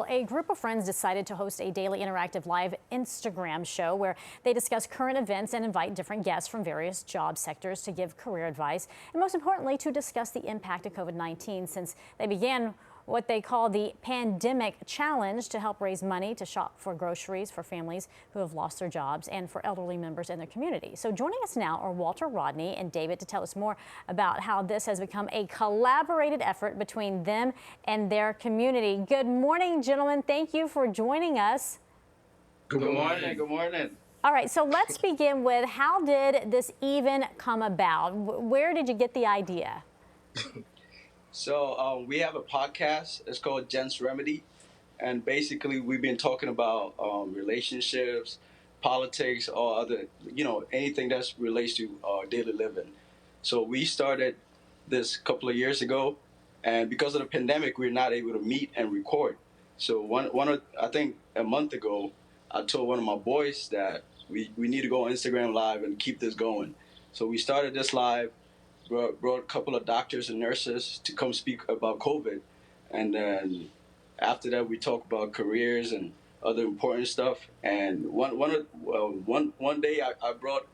a group of friends decided to host a daily interactive live Instagram show where they discuss current events and invite different guests from various job sectors to give career advice, and most importantly, to discuss the impact of COVID-19 since they began what they call the pandemic challenge to help raise money to shop for groceries for families who have lost their jobs and for elderly members in their community. So joining us now are Walter, Rodney, and David to tell us more about how this has become a collaborated effort between them and their community. Good morning, gentlemen. Thank you for joining us. Good morning. Good morning. All right, so let's begin with how did this even come about? Where did you get the idea? So we have a podcast. It's called Gents Remedy, and basically we've been talking about relationships, politics, or other, anything that relates to daily living. So we started this a couple of years ago, and because of the pandemic, we're not able to meet and record. So I think a month ago, I told one of my boys that we need to go on Instagram Live and keep this going. So we started this live. Brought a couple of doctors and nurses to come speak about COVID, and then after that we talk about careers and other important stuff. And one day I brought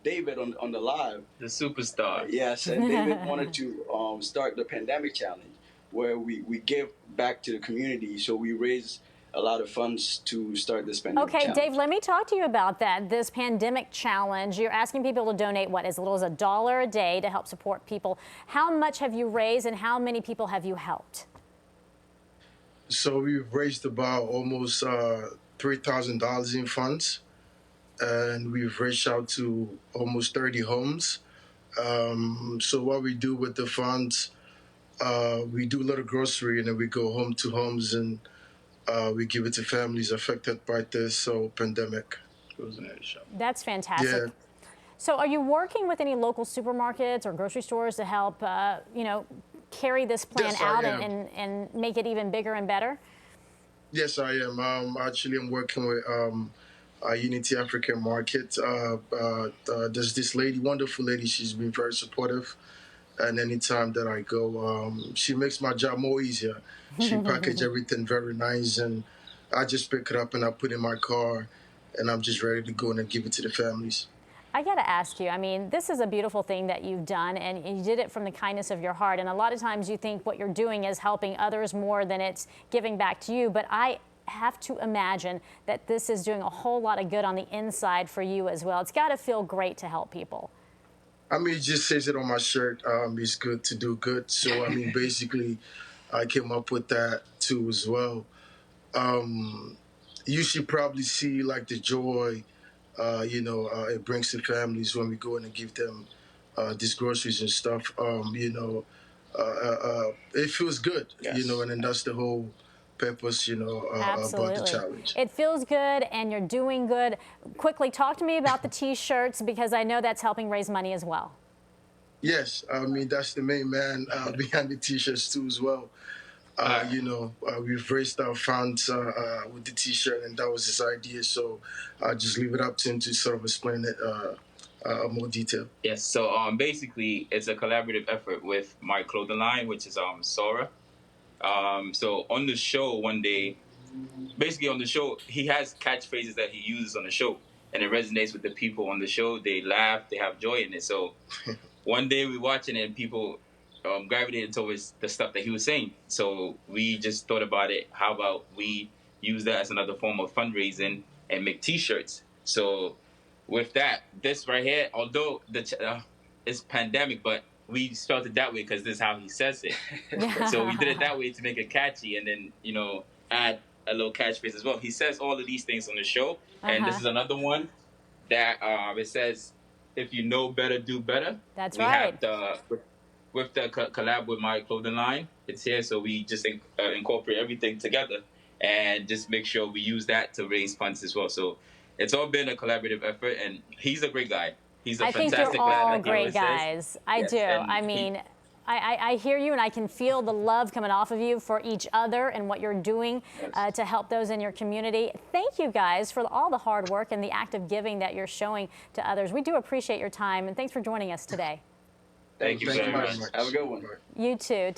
David on the live, the superstar. Yes, and David wanted to start the pandemic challenge, where we give back to the community. So we raise a lot of funds to start this pandemic challenge. Dave, let me talk to you about that. This pandemic challenge, you're asking people to donate, what, as little as $1 a day to help support people. How much have you raised and how many people have you helped? So we've raised about almost $3,000 in funds, and we've reached out to almost 30 homes. So what we do with the funds, we do a little grocery, and then we go home to homes and we give it to families affected by this pandemic. That's fantastic. Yeah. So are you working with any local supermarkets or grocery stores to help, carry this plan out and make it even bigger and better? Yes, I am. Actually, I'm working with Unity African Market. There's this lady, wonderful lady. She's been very supportive. And anytime that I go, she makes my job more easier. She packages everything very nice, and I just pick it up and I put it in my car, and I'm just ready to go and give it to the families. I got to ask you, I mean, this is a beautiful thing that you've done, and you did it from the kindness of your heart. And a lot of times you think what you're doing is helping others more than it's giving back to you. But I have to imagine that this is doing a whole lot of good on the inside for you as well. It's got to feel great to help people. I mean, it just says it on my shirt. It's good to do good. So, I mean, basically, I came up with that too as well. You should probably see like the joy, it brings to families when we go in and give them these groceries and stuff. It feels good, yes. And then that's the whole purpose, about the challenge. It feels good and you're doing good. Quickly, talk to me about the T-shirts, because I know that's helping raise money as well. Yes, I mean, that's the main man behind the T-shirts too as well. We've raised our funds with the T-shirt, and that was his idea. So I'll just leave it up to him to sort of explain it more detail. Yes, so basically it's a collaborative effort with my clothing line, which is Sora. So on the show one day, basically on the show, he has catchphrases that he uses on the show, and it resonates with the people on the show. They laugh, they have joy in it. So one day we're watching it and people gravitated towards the stuff that he was saying. So we just thought about it. How about we use that as another form of fundraising and make T-shirts? So with that, this right here, although it's pandemic, but we started that way because this is how he says it. So we did it that way to make it catchy, and then, add a little catchphrase as well. He says all of these things on the show, and this is another one that it says, if you know better, do better. That's right. With the collab with my clothing line, it's here, so we just incorporate everything together and just make sure we use that to raise funds as well. So it's all been a collaborative effort, and he's a great guy. He's a fantastic guy. I think you're all great guys. I do. I mean, I hear you, and I can feel the love coming off of you for each other and what you're doing to help those in your community. Thank you guys for all the hard work and the act of giving that you're showing to others. We do appreciate your time, and thanks for joining us today. Thank you very much. Have a good one. You too. Take